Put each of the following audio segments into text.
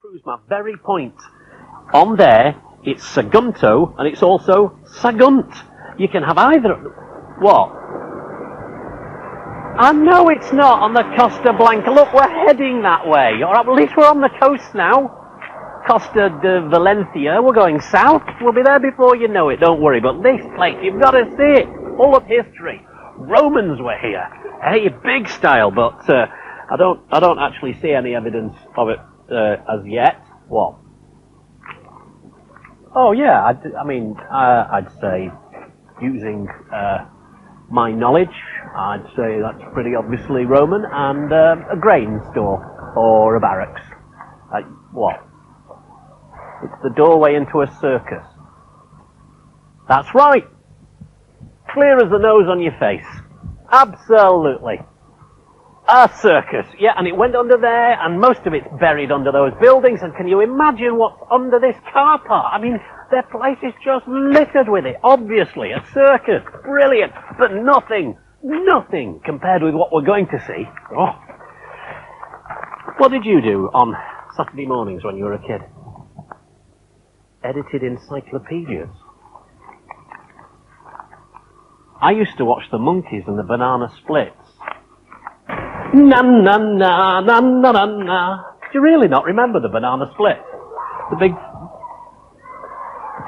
proves my very point. On there, it's Sagunto, and it's also Sagunt. You can have either... What? I know it's not on the Costa Blanca. Look, we're heading that way. Or at least we're on the coast now. Costa de Valencia. We're going south. We'll be there before you know it, don't worry. But this place, you've got to see it. Full of history. Romans were here. Hey, big style, but I don't actually see any evidence of it as yet. What? Oh yeah, I'd say using my knowledge, I'd say that's pretty obviously Roman, and a grain store or a barracks. What? It's the doorway into a circus. That's right. Clear as the nose on your face. Absolutely. A circus. Yeah, and it went under there, and most of it's buried under those buildings, and can you imagine what's under this car park? I mean, their place is just littered with it. Obviously, a circus. Brilliant. But nothing compared with what we're going to see. Oh. What did you do on Saturday mornings when you were a kid? Edited encyclopedias. I used to watch the Monkeys and the Banana Splits. Na na na na na na na. Do you really not remember the Banana Split? The big...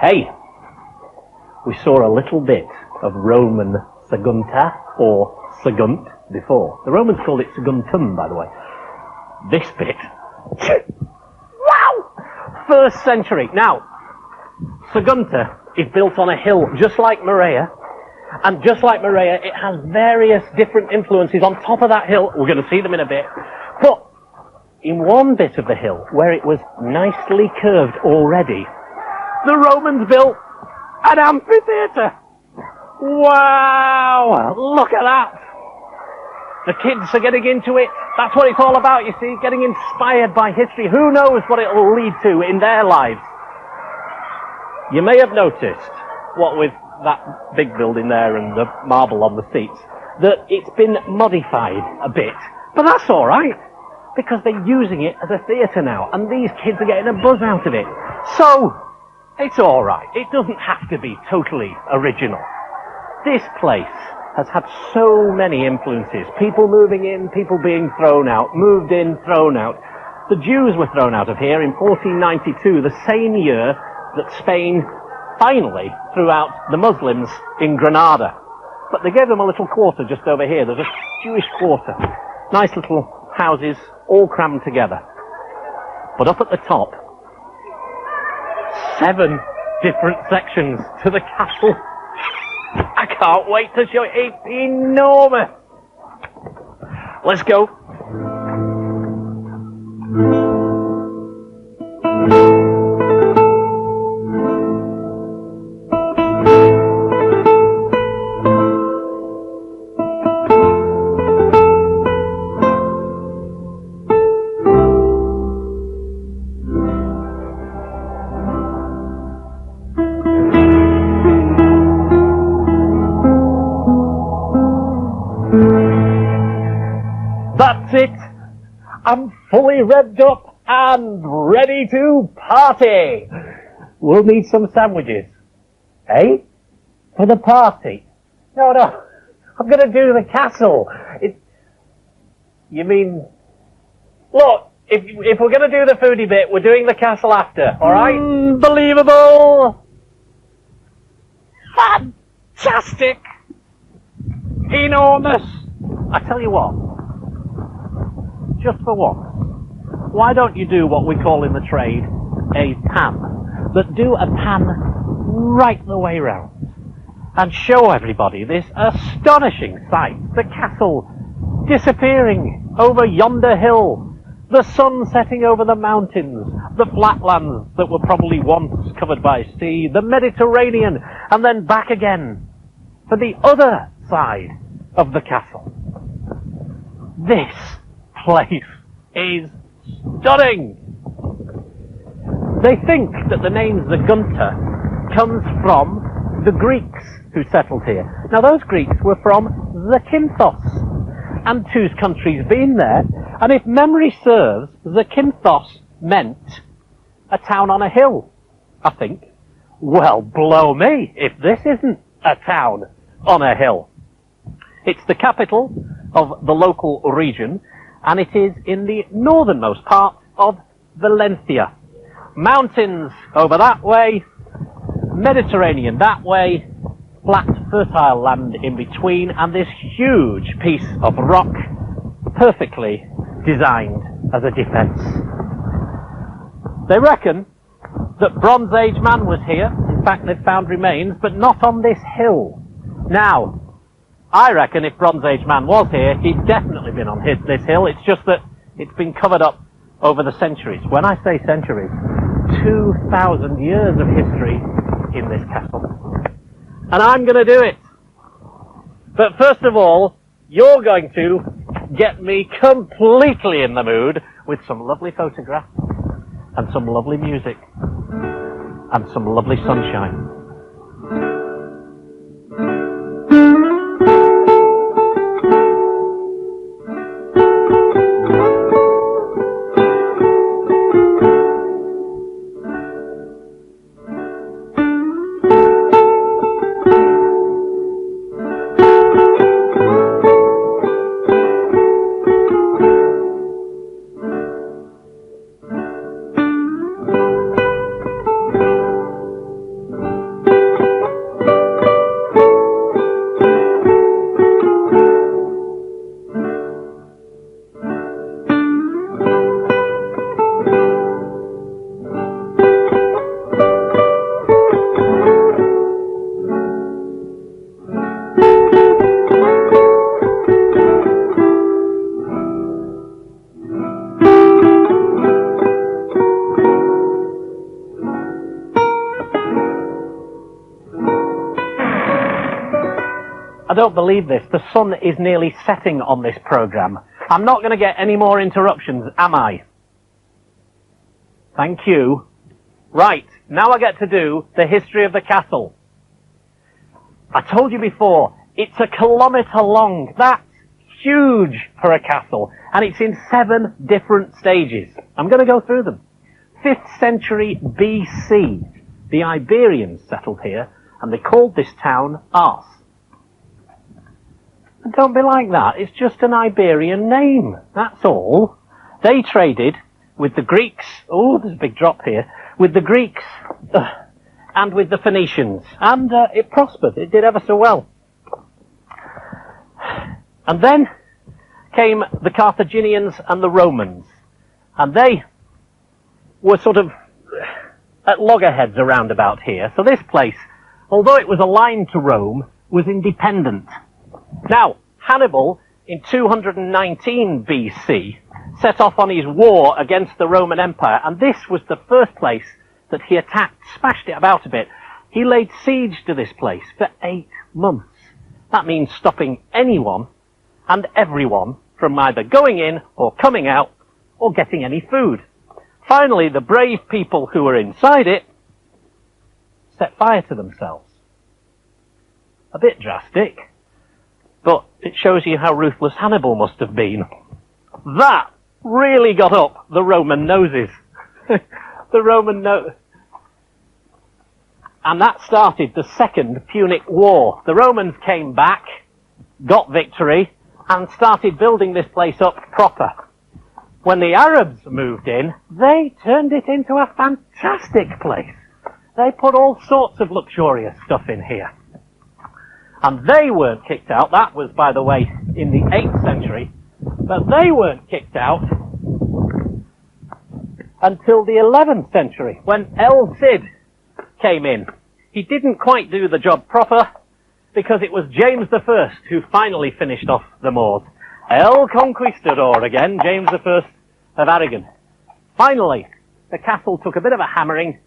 Hey, we saw a little bit of Roman Sagunta, or Sagunt, before. The Romans called it Saguntum, by the way. This bit... Wow! 1st century. Now, Sagunta is built on a hill, just like Morea. And just like Morea, it has various different influences on top of that hill. We're going to see them in a bit. But in one bit of the hill, where it was nicely curved already, the Romans built an amphitheatre. Wow! Look at that! The kids are getting into it. That's what it's all about, you see, getting inspired by history. Who knows what it will lead to in their lives? You may have noticed, what with that big building there and the marble on the seats, that it's been modified a bit. But that's all right, because they're using it as a theatre now, and these kids are getting a buzz out of it. So, it's all right. It doesn't have to be totally original. This place has had so many influences. People moving in, people being thrown out, moved in, thrown out. The Jews were thrown out of here in 1492, the same year that Spain finally threw out the Muslims in Granada. But they gave them a little quarter just over here. There's a Jewish quarter. Nice little houses, all crammed together. But up at the top, 7 different sections to the castle. I can't wait to show it. It's enormous. Let's go. That's it. I'm fully revved up and ready to party. We'll need some sandwiches. Hey? For the party? No, I'm going to do the castle. You mean... Look, if we're going to do the foodie bit, we're doing the castle after, alright? Unbelievable! Fantastic! Enormous! I tell you what. Just for once, why don't you do what we call in the trade a pan, but do a pan right the way round and show everybody this astonishing sight, the castle disappearing over yonder hill, the sun setting over the mountains, the flatlands that were probably once covered by sea, the Mediterranean, and then back again for the other side of the castle. This place is stunning. They think that the name Zagunta comes from the Greeks who settled here. Now those Greeks were from Zakynthos, and whose country's been there, and if memory serves, Zakynthos meant a town on a hill, I think. Well, blow me if this isn't a town on a hill. It's the capital of the local region, and it is in the northernmost part of Valencia. Mountains over that way, Mediterranean that way, flat, fertile land in between, and this huge piece of rock perfectly designed as a defence. They reckon that Bronze Age man was here. In fact, they've found remains, but not on this hill. Now, I reckon if Bronze Age man was here, he'd definitely been on this hill. It's just that it's been covered up over the centuries. When I say centuries, 2,000 years of history in this castle. And I'm going to do it. But first of all, you're going to get me completely in the mood with some lovely photographs and some lovely music and some lovely sunshine. I don't believe this. The sun is nearly setting on this programme. I'm not going to get any more interruptions, am I? Thank you. Right, now I get to do the history of the castle. I told you before, it's 1 kilometre long. That's huge for a castle. And it's in 7 different stages. I'm going to go through them. 5th century BC, the Iberians settled here, and they called this town Ars. And don't be like that. It's just an Iberian name. That's all. They traded with the Greeks. Oh, there's a big drop here. With the Greeks and with the Phoenicians. And it prospered. It did ever so well. And then came the Carthaginians and the Romans. And they were sort of at loggerheads around about here. So this place, although it was aligned to Rome, was independent. Now, Hannibal, in 219 BC, set off on his war against the Roman Empire, and this was the first place that he attacked, smashed it about a bit. He laid siege to this place for 8 months. That means stopping anyone and everyone from either going in or coming out or getting any food. Finally, the brave people who were inside it set fire to themselves. A bit drastic. But it shows you how ruthless Hannibal must have been. That really got up the Roman noses. The Roman nose. And that started the Second Punic War. The Romans came back, got victory, and started building this place up proper. When the Arabs moved in, they turned it into a fantastic place. They put all sorts of luxurious stuff in here. And they weren't kicked out. That was, by the way, in the 8th century. But they weren't kicked out until the 11th century, when El Cid came in. He didn't quite do the job proper, because it was James I who finally finished off the Moors. El Conquistador again, James I of Aragon. Finally, the castle took a bit of a hammering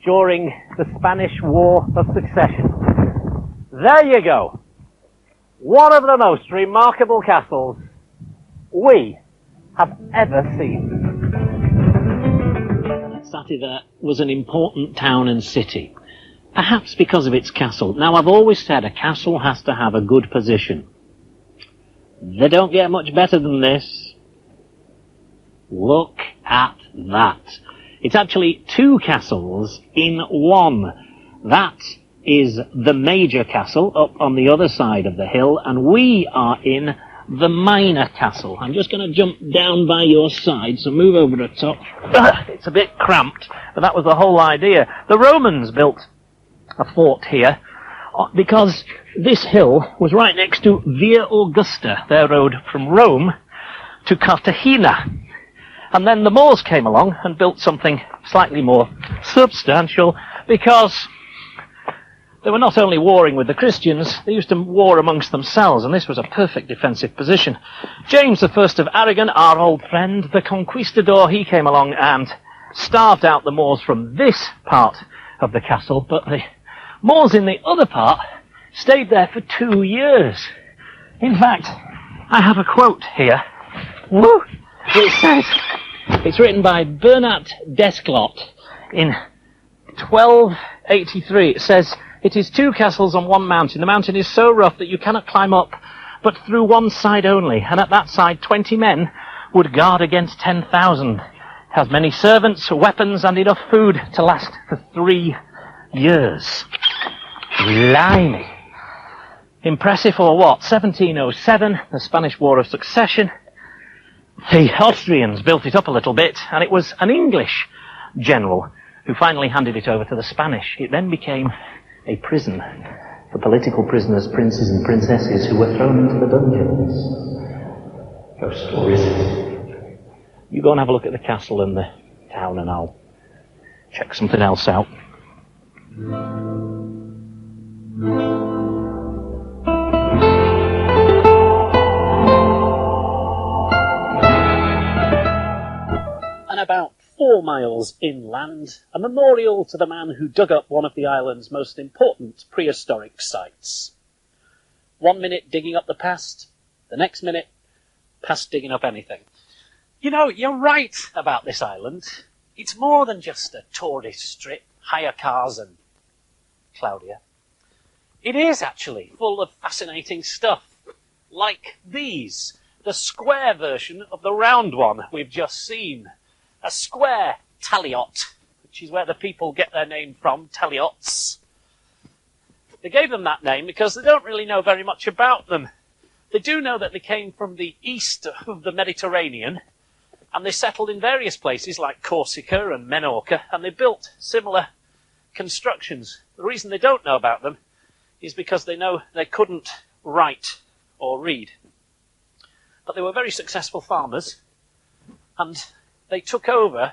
during the Spanish War of Succession. There you go. One of the most remarkable castles we have ever seen. Sativa was an important town and city, perhaps because of its castle. Now, I've always said a castle has to have a good position. They don't get much better than this. Look at that. It's actually two castles in one. That is the major castle up on the other side of the hill, and we are in the minor castle. I'm just going to jump down by your side, so move over the top. It's a bit cramped, but that was the whole idea. The Romans built a fort here because this hill was right next to Via Augusta, their road from Rome to Cartagena. And then the Moors came along and built something slightly more substantial, because they were not only warring with the Christians, they used to war amongst themselves, and this was a perfect defensive position. James I of Aragon, our old friend, the conquistador, he came along and starved out the Moors from this part of the castle, but the Moors in the other part stayed there for 2 years. In fact, I have a quote here. Woo! It says, it's written by Bernat Desclot in 1283. It says, "It is two castles on one mountain. The mountain is so rough that you cannot climb up but through one side only, and at that side 20 men would guard against 10,000. Has many servants, weapons, and enough food to last for 3 years. Blimey. Impressive or what? 1707, the Spanish War of Succession. The Austrians built it up a little bit, and it was an English general who finally handed it over to the Spanish. It then became a prison for political prisoners, princes and princesses who were thrown into the dungeons. Ghost stories. You go and have a look at the castle and the town, and I'll check something else out. And about 4 miles inland, a memorial to the man who dug up one of the island's most important prehistoric sites. 1 minute digging up the past, the next minute past digging up anything. You know, you're right about this island. It's more than just a tourist strip, hire cars and Claudia. It is actually full of fascinating stuff, like these, the square version of the round one we've just seen. A square taliot, which is where the people get their name from, taliots. They gave them that name because they don't really know very much about them. They do know that they came from the east of the Mediterranean, and they settled in various places like Corsica and Menorca, and they built similar constructions. The reason they don't know about them is because they know they couldn't write or read. But they were very successful farmers, and they took over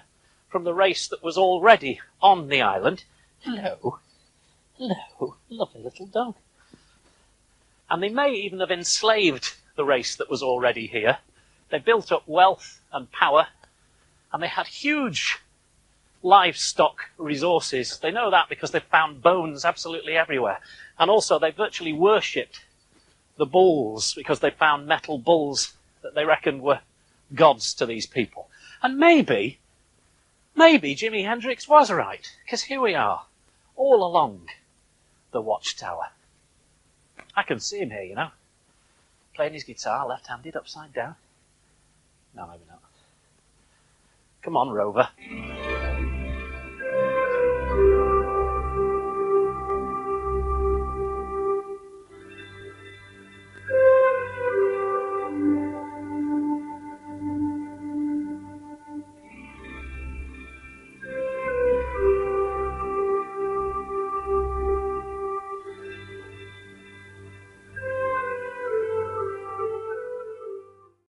from the race that was already on the island. Hello. Hello. Lovely little dog. And they may even have enslaved the race that was already here. They built up wealth and power, and they had huge livestock resources. They know that because they've found bones absolutely everywhere. And also they virtually worshipped the bulls because they found metal bulls that they reckoned were gods to these people. And maybe Jimi Hendrix was right, because here we are, all along the watchtower. I can see him here, you know, playing his guitar, left-handed, upside down. No, maybe not. Come on, Rover.